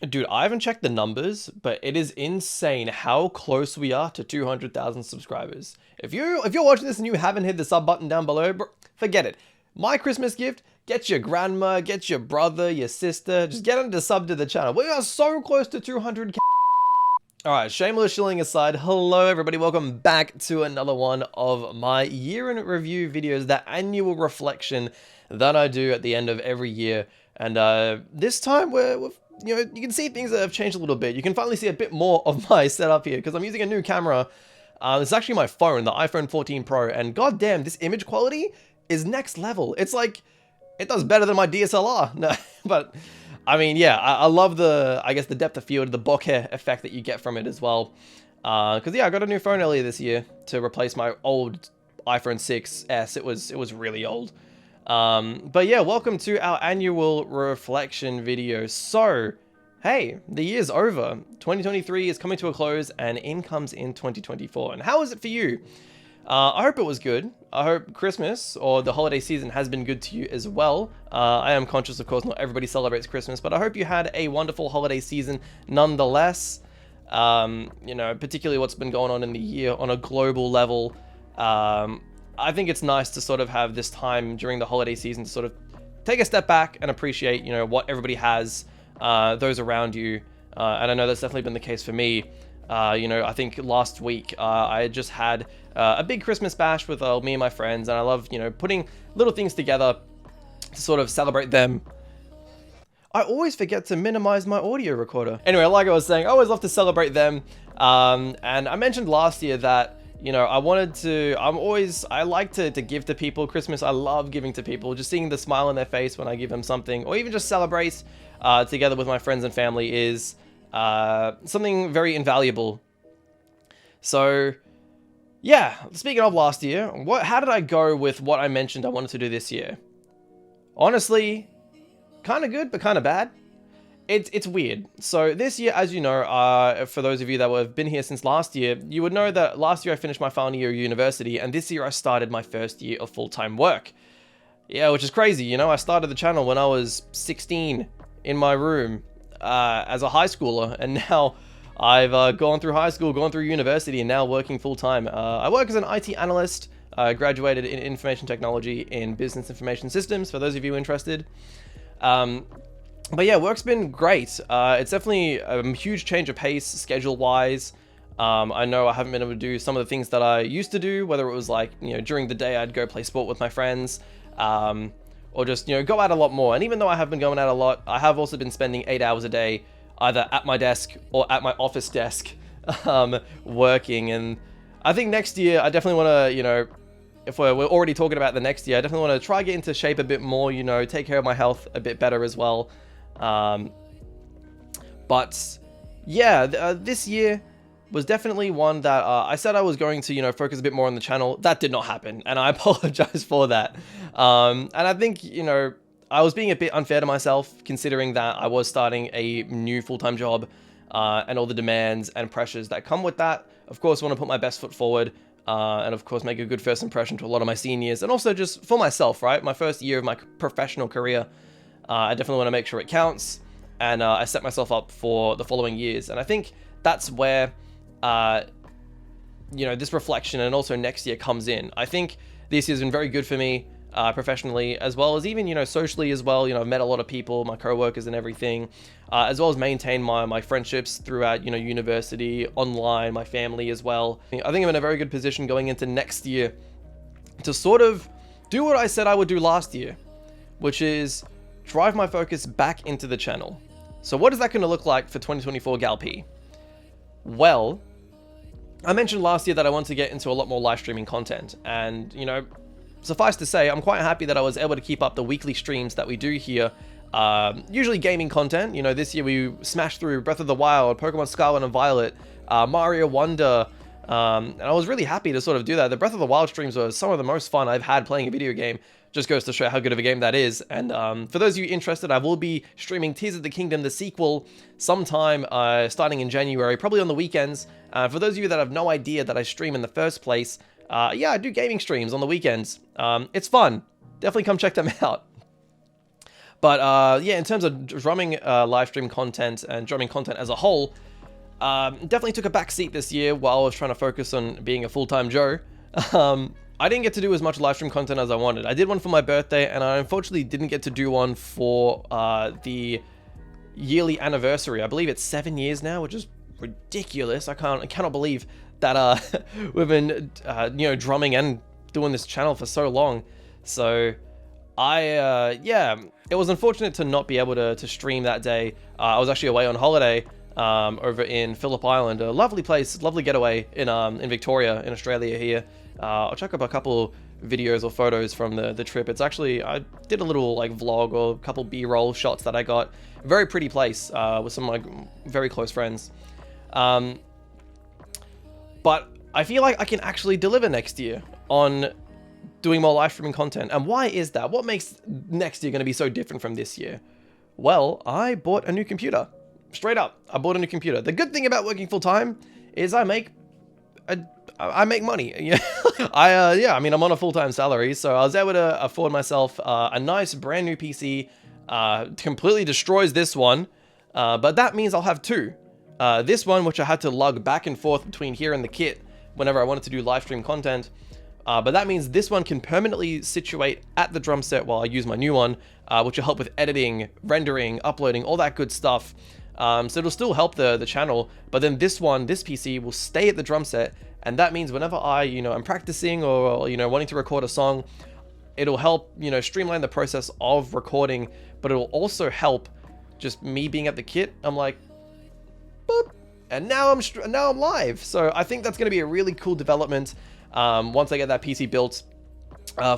Dude, I haven't checked the numbers, but it is insane how close we are to 200,000 subscribers. If you're watching this and you haven't hit the sub button down below, bro, forget it. My Christmas gift, get your grandma, get your brother, your sister, just get them to sub to the channel. We are so close to 200k. Alright, shameless shilling aside, hello everybody, welcome back to another one of my year in review videos, that annual reflection that I do at the end of every year. And this time you can see things that have changed a little bit. You can finally see a bit more of my setup here because I'm using a new camera. It's actually my phone, the iPhone 14 Pro, and goddamn, this image quality is next level. It's like, it does better than my DSLR. No, but I mean, yeah, I love I guess the depth of field, the bokeh effect that you get from it as well. Because yeah, I got a new phone earlier this year to replace my old iPhone 6s. It was really old. But yeah, welcome to our annual reflection video. So, hey, the year's over. 2023 is coming to a close and in comes in 2024. And how is it for you? I hope it was good. I hope Christmas or the holiday season has been good to you as well. I am conscious, of course, not everybody celebrates Christmas, but I hope you had a wonderful holiday season nonetheless. You know, particularly what's been going on in the year on a global level. I think it's nice to sort of have this time during the holiday season to sort of take a step back and appreciate, you know, what everybody has, those around you. And I know that's definitely been the case for me. You know, I think last week I just had a big Christmas bash with me and my friends, and I love, you know, putting little things together to sort of celebrate them. I always forget to minimize my audio recorder. Anyway, like I was saying, I always love to celebrate them. And I mentioned last year that, you know, I like to give to people. Christmas, I love giving to people. Just seeing the smile on their face when I give them something, or even just celebrate together with my friends and family is something very invaluable. So, yeah, speaking of last year, how did I go with what I mentioned I wanted to do this year? Honestly, kind of good, but kind of bad. It's weird. So this year, as you know, for those of you that have been here since last year, you would know that last year I finished my final year of university, and this year I started my first year of full-time work. Yeah, which is crazy, you know, I started the channel when I was 16 in my room as a high schooler, and now I've gone through high school, gone through university, and now working full-time. I work as an IT analyst, graduated in information technology in business information systems, for those of you interested. But yeah, work's been great. It's definitely a huge change of pace, schedule-wise. I know I haven't been able to do some of the things that I used to do, whether it was like, you know, during the day I'd go play sport with my friends, or just, you know, go out a lot more. And even though I have been going out a lot, I have also been spending 8 hours a day, either at my desk or at my office desk, working. And I think next year, I definitely want to, you know, if we're already talking about the next year, I definitely want to try get into shape a bit more, you know, take care of my health a bit better as well. But yeah, this year was definitely one that I said I was going to, you know, focus a bit more on the channel. That did not happen, and I apologize for that. And I think, you know, I was being a bit unfair to myself, considering that I was starting a new full-time job, and all the demands and pressures that come with that. Of course, I want to put my best foot forward, and of course make a good first impression to a lot of my seniors, and also just for myself, right? My first year of my professional career. I definitely want to make sure it counts, and I set myself up for the following years. And I think that's where, you know, this reflection and also next year comes in. I think this year's been very good for me, professionally, as well as even, you know, socially as well. You know, I've met a lot of people, my co-workers and everything, as well as maintain my friendships throughout, you know, university, online, my family as well. I think I'm in a very good position going into next year to sort of do what I said I would do last year, which is drive my focus back into the channel. So what is that going to look like for 2024 gall.P? Well, I mentioned last year that I want to get into a lot more live streaming content, and, you know, suffice to say, I'm quite happy that I was able to keep up the weekly streams that we do here. Usually gaming content. You know, this year we smashed through Breath of the Wild, Pokemon Scarlet and Violet, Mario Wonder, and I was really happy to sort of do that. The Breath of the Wild streams were some of the most fun I've had playing a video game. Just goes to show how good of a game that is. And for those of you interested, I will be streaming Tears of the Kingdom, the sequel, sometime starting in January, probably on the weekends. For those of you that have no idea that I stream in the first place, yeah, I do gaming streams on the weekends. It's fun. Definitely come check them out. But yeah, in terms of drumming live stream content and drumming content as a whole, definitely took a back seat this year while I was trying to focus on being a full-time Joe. I didn't get to do as much live stream content as I wanted. I did one for my birthday, and I unfortunately didn't get to do one for the yearly anniversary. I believe it's 7 years now, which is ridiculous. I cannot believe that we've been drumming and doing this channel for so long. So yeah, it was unfortunate to not be able to stream that day. I was actually away on holiday over in Phillip Island, a lovely place, lovely getaway in Victoria in Australia here. I'll check up a couple videos or photos from the trip. It's actually, I did a little like vlog or a couple B-roll shots that I got. Very pretty place with some of my very close friends. But I feel like I can actually deliver next year on doing more live streaming content. And why is that? What makes next year going to be so different from this year? Well, I bought a new computer. Straight up, I bought a new computer. The good thing about working full time is I make money. Yeah, I mean, I'm on a full-time salary, so I was able to afford myself a nice brand new PC. Completely destroys this one, but that means I'll have two. This one, which I had to lug back and forth between here and the kit whenever I wanted to do live stream content. But that means this one can permanently situate at the drum set while I use my new one, which will help with editing, rendering, uploading, all that good stuff. So it'll still help the channel, but then this PC will stay at the drum set, and that means whenever I'm practicing or, wanting to record a song, it'll help, streamline the process of recording, but it'll also help just me being at the kit. I'm like, boop, and now I'm live. So I think that's going to be a really cool development. Once I get that PC built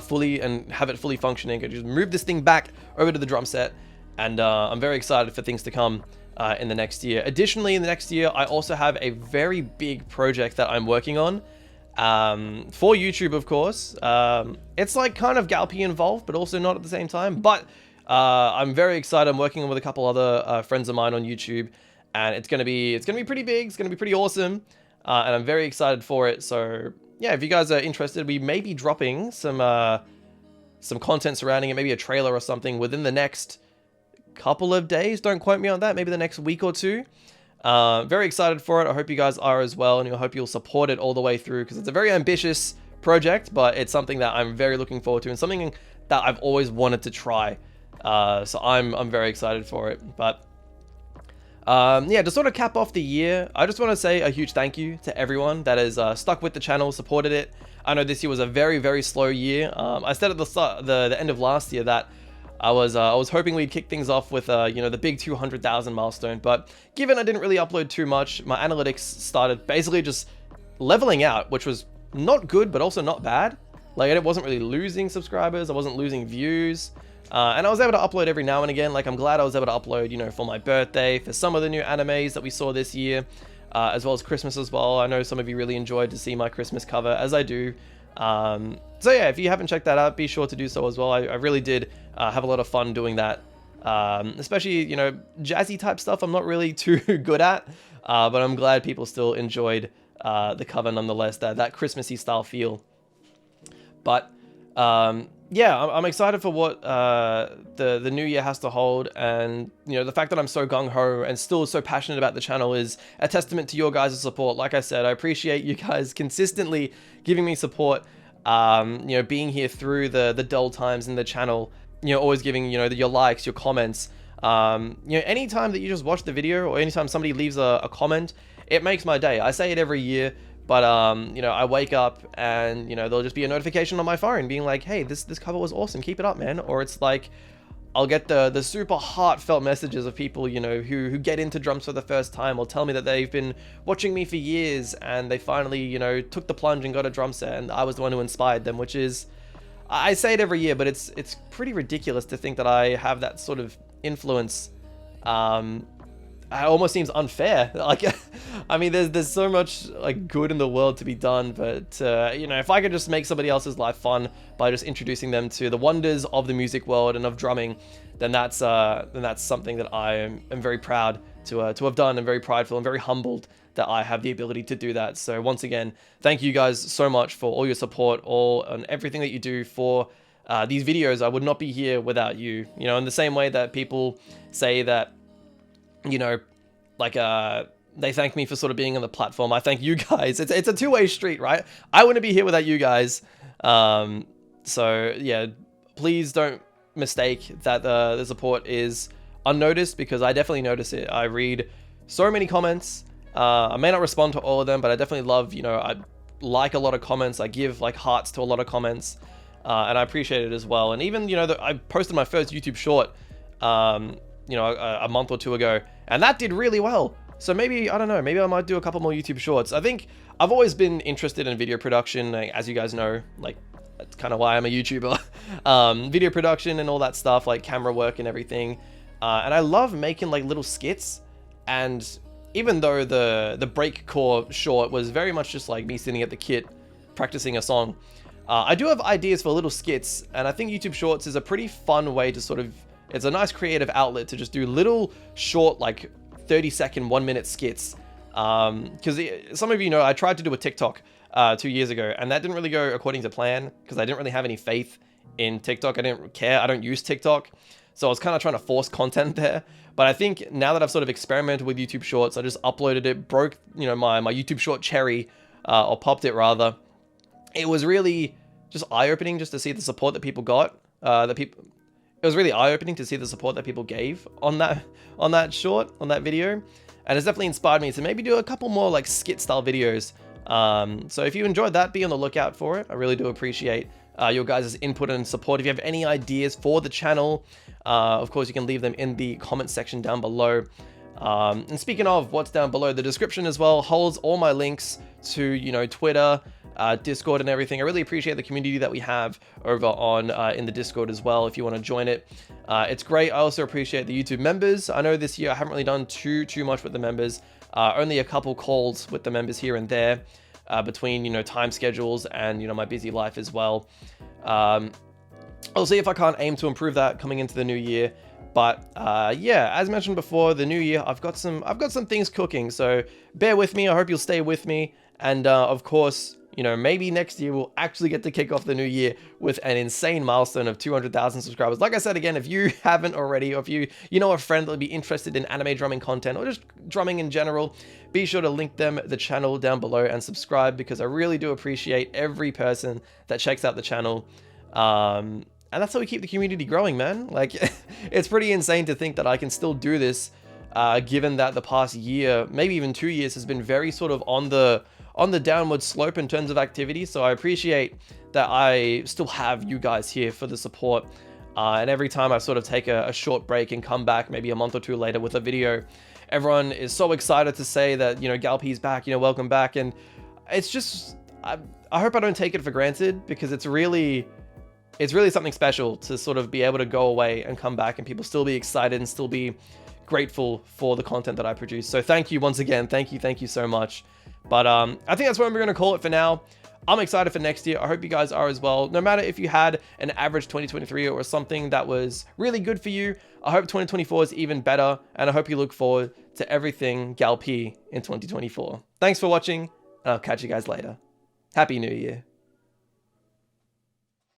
fully and have it fully functioning, I just move this thing back over to the drum set, and I'm very excited for things to come in the next year. Additionally, in the next year, I also have a very big project that I'm working on for YouTube, of course. It's like kind of gall.P involved, but also not at the same time. But I'm very excited. I'm working with a couple other friends of mine on YouTube, and it's gonna be pretty big. It's gonna be pretty awesome, and I'm very excited for it. So yeah, if you guys are interested, we may be dropping some content surrounding it, maybe a trailer or something within the next couple of days. Don't quote me on that. Maybe the next week or two. Very excited for it. I hope you guys are as well, and I hope you'll support it all the way through, because it's a very ambitious project, but it's something that I'm very looking forward to and something that I've always wanted to try. So I'm very excited for it. But yeah, to sort of cap off the year, I just want to say a huge thank you to everyone that has stuck with the channel, supported it. I know this year was a very, very slow year. I said at the end of last year that I was hoping we'd kick things off with the big 200,000 milestone, but given I didn't really upload too much, my analytics started basically just leveling out, which was not good, but also not bad. Like, it wasn't really losing subscribers, I wasn't losing views, and I was able to upload every now and again. Like, I'm glad I was able to upload, for my birthday, for some of the new animes that we saw this year, as well as Christmas as well. I know some of you really enjoyed to see my Christmas cover, as I do. So yeah, if you haven't checked that out, be sure to do so as well. I really did have a lot of fun doing that. Especially, jazzy type stuff I'm not really too good at, but I'm glad people still enjoyed the cover nonetheless, that Christmassy style feel. But yeah, I'm excited for what the new year has to hold, and the fact that I'm so gung-ho and still so passionate about the channel is a testament to your guys' support. Like I said, I appreciate you guys consistently giving me support, being here through the dull times in the channel, always giving your likes, your comments. Anytime that you just watch the video, or anytime somebody leaves a comment, it makes my day. I say it every year, but I wake up and there'll just be a notification on my phone being like, hey, this cover was awesome, keep it up, man. Or it's like, I'll get the super heartfelt messages of people who get into drums for the first time, or tell me that they've been watching me for years and they finally took the plunge and got a drum set, and I was the one who inspired them. Which is, I say it every year, but it's pretty ridiculous to think that I have that sort of influence. It almost seems unfair. Like, I mean, there's so much like good in the world to be done, but if I could just make somebody else's life fun by just introducing them to the wonders of the music world and of drumming, then that's something that I am very proud to have done, and very prideful and very humbled that I have the ability to do that. So once again, thank you guys so much for all your support, and everything that you do for these videos, I would not be here without you. You know, in the same way that people say that, you know, like they thank me for sort of being on the platform. I thank you guys. It's a two-way street, right? I wouldn't be here without you guys. So yeah, please don't mistake that the support is unnoticed, because I definitely notice it. I read so many comments. I may not respond to all of them, but I definitely love, you know, I like a lot of comments. I give like hearts to a lot of comments, and I appreciate it as well. And even, you know, I posted my first YouTube short, you know, a month or two ago, and that did really well. So maybe, I don't know, maybe I might do a couple more YouTube shorts. I think I've always been interested in video production, as you guys know, like that's kind of why I'm a YouTuber. Video production and all that stuff, like camera work and everything. And I love making like little skits. And even though the breakcore short was very much just like me sitting at the kit practicing a song, I do have ideas for little skits, and I think YouTube Shorts is a pretty fun way to sort of, it's a nice creative outlet to just do little short, like 30-second, 1-minute skits. Because some of you know, I tried to do a TikTok 2 years ago, and that didn't really go according to plan, because I didn't really have any faith in TikTok. I didn't care. I don't use TikTok. So I was kind of trying to force content there. But I think now that I've sort of experimented with YouTube Shorts, I just uploaded it, broke, you know, my YouTube Short cherry, or popped it rather. It was really just eye-opening just to see the support that people got. It was really eye-opening to see the support that people gave on that short, on that video. And it's definitely inspired me to maybe do a couple more like skit-style videos. So if you enjoyed that, be on the lookout for it. I really do appreciate your guys' input and support. If you have any ideas for the channel, of course, you can leave them in the comment section down below. And speaking of what's down below, the description as well holds all my links to, you know, Twitter, Discord and everything. I really appreciate the community that we have over on in the Discord as well, if you want to join it. It's great. I also appreciate the YouTube members. I know this year I haven't really done too much with the members. Only a couple calls with the members here and there, between, you know, time schedules and, you know, my busy life as well. I'll see if I can't aim to improve that coming into the new year. But yeah, as mentioned before, the new year, I've got some things cooking. So bear with me. I hope you'll stay with me. And of course, you know, maybe next year we'll actually get to kick off the new year with an insane milestone of 200,000 subscribers. Like I said, again, if you haven't already, or if you know a friend that would be interested in anime drumming content or just drumming in general, be sure to link them the channel down below and subscribe, because I really do appreciate every person that checks out the channel. And that's how we keep the community growing, man. Like, it's pretty insane to think that I can still do this, given that the past year, maybe even 2 years, has been very sort of on the downward slope in terms of activity. So I appreciate that I still have you guys here for the support. And every time I sort of take a short break and come back maybe a month or two later with a video, everyone is so excited to say that, you know, gall.P's back, you know, welcome back. And it's just, I hope I don't take it for granted, because it's really something special to sort of be able to go away and come back and people still be excited and still be grateful for the content that I produce. So thank you once again. Thank you so much. But I think that's what we're going to call it for now. I'm excited for next year. I hope you guys are as well. No matter if you had an average 2023 or something that was really good for you, I hope 2024 is even better. And I hope you look forward to everything gall.P in 2024. Thanks for watching, and I'll catch you guys later. Happy New Year.